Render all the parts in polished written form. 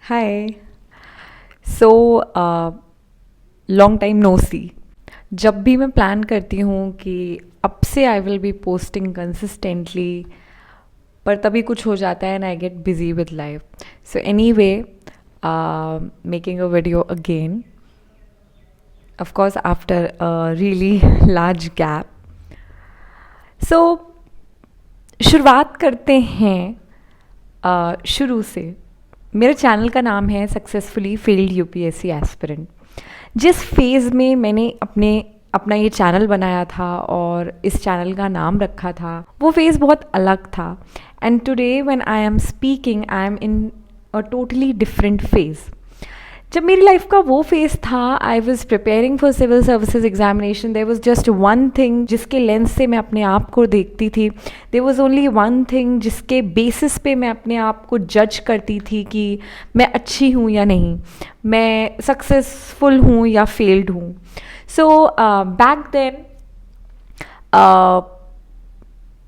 हाय। So long time no सी। जब भी मैं प्लान करती हूँ कि अब से I will be posting consistently, पर तभी कुछ हो जाता है and I get busy with life. So any way, making a video again, of course after a really large gap. So शुरुआत करते हैं शुरू से। मेरे चैनल का नाम है सक्सेसफुली फेल्ड यूपीएससी एस्पिरेंट। जिस फेज़ में मैंने अपना ये चैनल बनाया था और इस चैनल का नाम रखा था, वो फेज़ बहुत अलग था। And today when I am speaking, I am in a totally different phase. जब मेरी लाइफ का वो फेज़ था, I was preparing for civil services examination, there was just one thing जिसके लेंस से मैं अपने आप को देखती थी। There was only one thing जिसके बेसिस पे मैं अपने आप को जज करती थी कि मैं अच्छी हूँ या नहीं, मैं सक्सेसफुल हूँ या फेल्ड हूँ। So back then,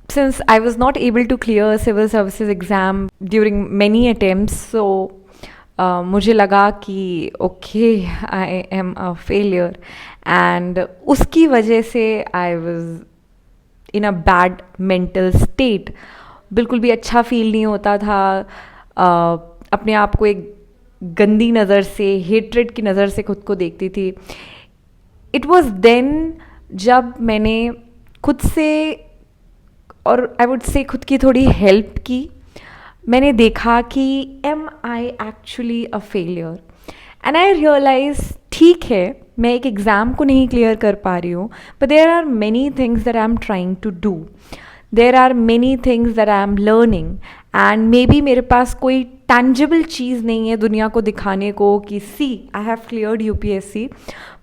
since I was not able to clear civil services exam during many attempts, so मुझे लगा कि okay, I am a failure, and उसकी वजह से I was in a bad mental state. बिल्कुल भी अच्छा फील नहीं होता था। अपने आप को एक गंदी नज़र से, हेट्रेड की नज़र से खुद को देखती थी। इट वॉज देन जब मैंने खुद से, और आई वुड से खुद की थोड़ी हेल्प की, मैंने देखा कि am I actually a failure, and I realise ठीक है, मैं एक एग्ज़ाम को नहीं क्लियर कर पा रही हूँ, but there are many things that I am trying to do, there are many things that I am learning, and maybe मेरे पास कोई टैंजिबल चीज़ नहीं है दुनिया को दिखाने को कि सी आई हैव क्लियर्ड यूपीएससी,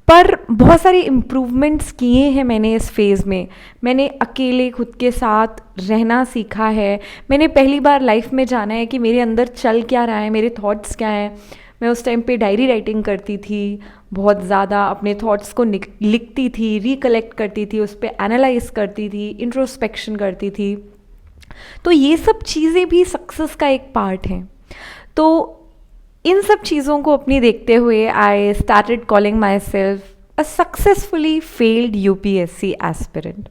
पर बहुत सारे इम्प्रूवमेंट्स किए हैं मैंने इस फेज़ में। मैंने अकेले खुद के साथ रहना सीखा है। मैंने पहली बार लाइफ में जाना है कि मेरे अंदर चल क्या रहा है, मेरे थॉट्स क्या हैं। मैं उस टाइम पे डायरी राइटिंग करती थी, बहुत ज़्यादा अपने थॉट्स को लिखती थी, रिकलेक्ट करती थी, उस पर एनालाइज करती थी, इंट्रोस्पेक्शन करती थी। तो ये सब चीज़ें भी सक्सेस का एक पार्ट हैं। तो इन सब चीज़ों को अपनी देखते हुए I started calling myself a successfully failed UPSC aspirant.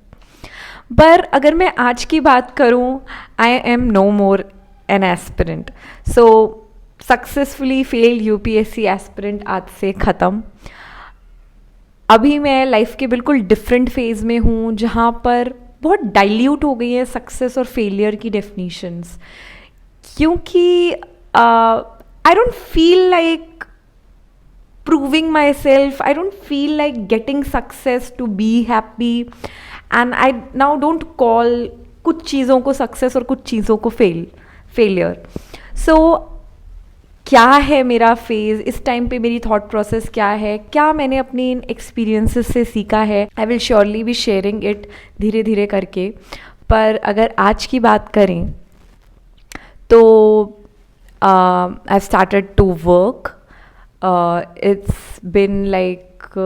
पर अगर मैं आज की बात करूं, I am no more an aspirant. So successfully failed UPSC aspirant आज से ख़त्म। अभी मैं लाइफ के बिल्कुल डिफरेंट फेज़ में हूँ, जहाँ पर बहुत डाइल्यूट हो गई है सक्सेस और फेलियर की डेफिनीशंस, क्योंकि I don't feel like proving myself. I don't feel like getting success to be happy. And I now don't call कुछ चीज़ों को सक्सेस और कुछ चीज़ों को फेलियर। सो क्या है मेरा फेज़ इस टाइम पे, मेरी थॉट प्रोसेस क्या है, क्या मैंने अपनी इन एक्सपीरियंसेस से सीखा है, I will surely be sharing it धीरे धीरे करके। पर अगर आज की बात करें तो I've started to work. It's been like a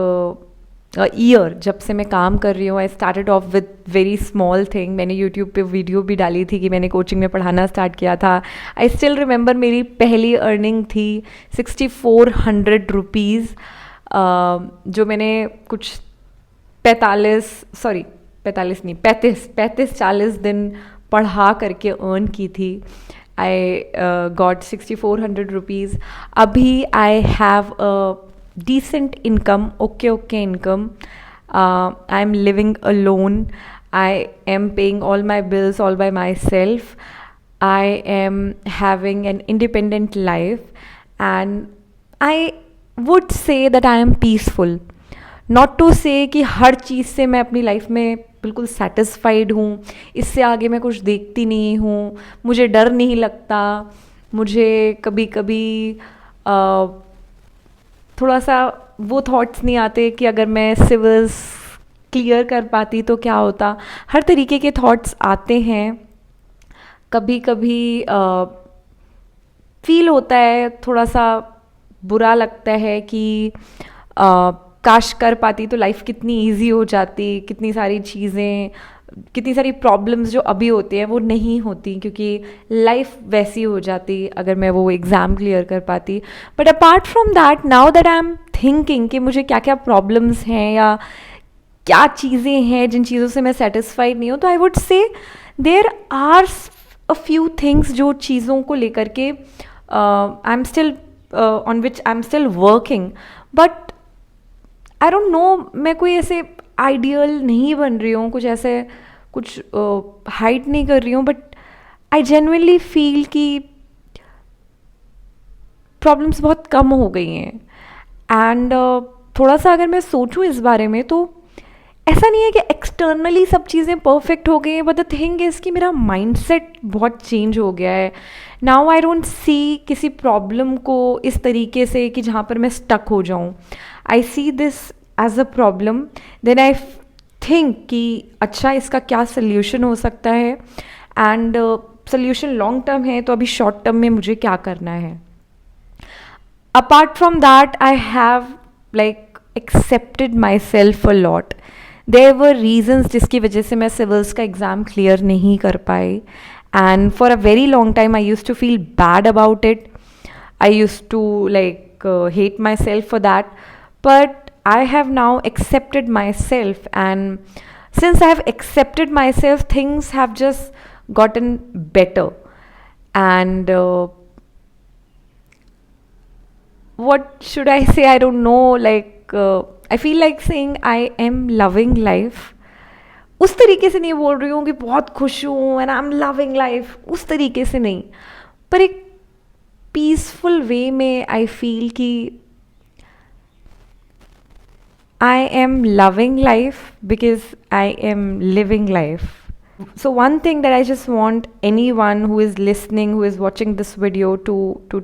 year जब से मैं काम कर रही हूँ। I started off with very small thing. मैंने YouTube पे वीडियो भी डाली थी कि मैंने कोचिंग में पढ़ाना स्टार्ट किया था। I still remember मेरी पहली अर्निंग थी 6400 रुपीज़, जो मैंने कुछ 35-40 दिन पढ़ा करके अर्न की थी। I got 6400 rupees. Abhi I have a decent income, okay income. I'm living alone. I am paying all my bills all by myself. I am having an independent life, and I would say that I am peaceful. Not to say कि हर चीज़ से मैं अपनी life में बिल्कुल satisfied हूँ, इससे आगे मैं कुछ देखती नहीं हूँ, मुझे डर नहीं लगता, मुझे कभी कभी थोड़ा सा वो थॉट्स नहीं आते कि अगर मैं सिविल्स क्लियर कर पाती तो क्या होता। हर तरीके के थॉट्स आते हैं। कभी कभी फील होता है, थोड़ा सा बुरा लगता है कि काश कर पाती तो लाइफ कितनी इजी हो जाती, कितनी सारी चीज़ें कितनी सारी प्रॉब्लम्स जो अभी होती हैं वो नहीं होती, क्योंकि लाइफ वैसी हो जाती अगर मैं वो एग्ज़ाम क्लियर कर पाती. But apart from that, now that I am thinking कि मुझे क्या क्या प्रॉब्लम्स हैं या क्या चीज़ें हैं जिन चीज़ों से मैं सेटिस्फाइड नहीं हूँ, तो I would say there are a few things जो चीज़ों को लेकर के I am still on which I am still working. But I don't know, मैं कोई ऐसे आइडियल नहीं बन रही हूँ, कुछ ऐसे कुछ हाइड नहीं कर रही हूँ, बट आई जेन्युइनली फील कि प्रॉब्लम्स बहुत कम हो गई हैं. एंड थोड़ा सा अगर मैं सोचूं इस बारे में, तो ऐसा नहीं है कि एक्सटर्नली सब चीज़ें परफेक्ट हो गई हैं, बट द थिंग इज़ कि मेरा माइंडसेट बहुत चेंज हो गया है. नाउ आई डोंट सी किसी प्रॉब्लम को इस तरीके से कि जहाँ पर मैं स्टक हो जाऊँ. I see this as a problem, then I think कि अच्छा इसका क्या सल्यूशन हो सकता है, एंड सल्यूशन लॉन्ग टर्म है तो अभी शॉर्ट टर्म में मुझे क्या करना है. Apart from that, I have like accepted myself a lot. There were reasons जिसकी वजह से मैं सिविल्स का एग्ज़ाम क्लियर नहीं कर पाई, and for a very long time I used to feel bad about it. I used to like hate myself for that, but I have now accepted myself, and since I have accepted myself, things have just gotten better. And what should I say? I don't know. Like, I feel like saying I am loving life. उस तरीके से नहीं बोल रही हूँ कि बहुत खुश हूँ and I am loving life, उस तरीके से नहीं, पर एक पीसफुल वे में आई फील कि I am loving life because I am living life. So one thing that I just want anyone who is listening, who is watching this video to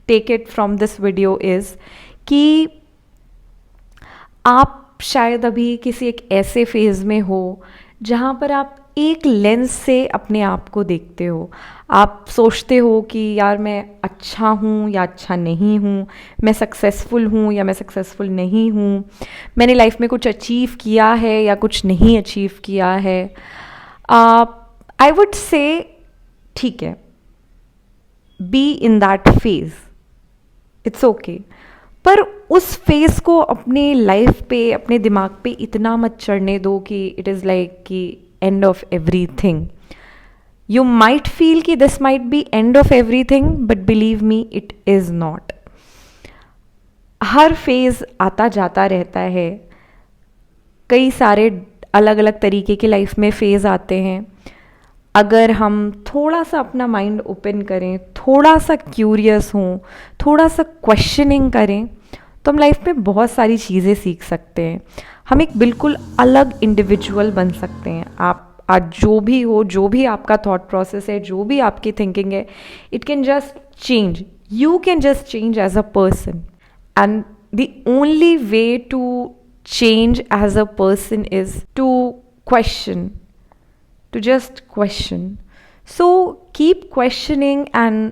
take it from this video is कि आप शायद अभी किसी एक ऐसे phase में हो जहाँ पर आप एक लेंस से अपने आप को देखते हो. आप सोचते हो कि यार मैं अच्छा हूँ या अच्छा नहीं हूँ, मैं सक्सेसफुल हूँ या मैं सक्सेसफुल नहीं हूँ, मैंने लाइफ में कुछ अचीव किया है या कुछ नहीं अचीव किया है. आई वुड से ठीक है, be in that phase, it's okay, पर उस फेज़ को अपने लाइफ पे, अपने दिमाग पे इतना मत चढ़ने दो कि इट इज़ लाइक कि end of everything. You might feel कि this might be end of everything, but believe me it is not. हर फेज़ आता जाता रहता है, कई सारे अलग अलग तरीके के लाइफ में फ़ेज़ आते हैं. अगर हम थोड़ा सा अपना माइंड ओपन करें, थोड़ा सा क्यूरियस हों, थोड़ा सा क्वेश्चनिंग करें, तो हम लाइफ में बहुत सारी चीज़ें सीख सकते हैं. हम एक बिल्कुल अलग इंडिविजुअल बन सकते हैं. आप आज जो भी हो, जो भी आपका थॉट प्रोसेस है, जो भी आपकी थिंकिंग है, it can just change. You can just change as a person, and the only way to change as a person is to question, to just question. So keep questioning and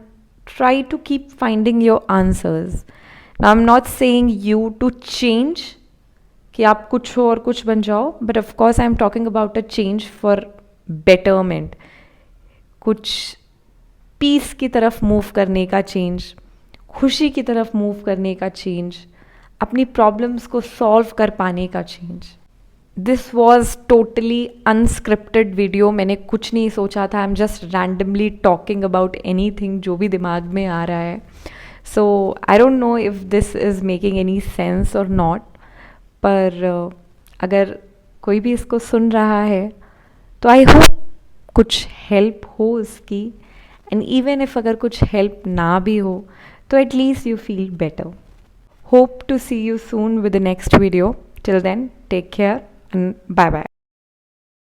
try to keep finding your answers. Now I'm not saying you to change कि आप कुछ हो और कुछ बन जाओ, but of course I'm talking about a change for betterment. कुछ piece की तरफ मूव करने का चेंज, खुशी की तरफ मूव करने का चेंज, अपनी प्रॉब्लम्स को सॉल्व कर पाने का change. This was totally unscripted video. मैंने कुछ नहीं सोचा था. I am just randomly talking about anything जो भी दिमाग में आ रहा है. So I don't know if this is making any sense और नॉट, पर अगर कोई भी इसको सुन रहा है तो आई होप कुछ हेल्प हो उसकी, एंड इवन इफ अगर कुछ हेल्प ना भी हो तो at least you feel better. Hope to see you soon with the next video. Till then, take care and bye bye.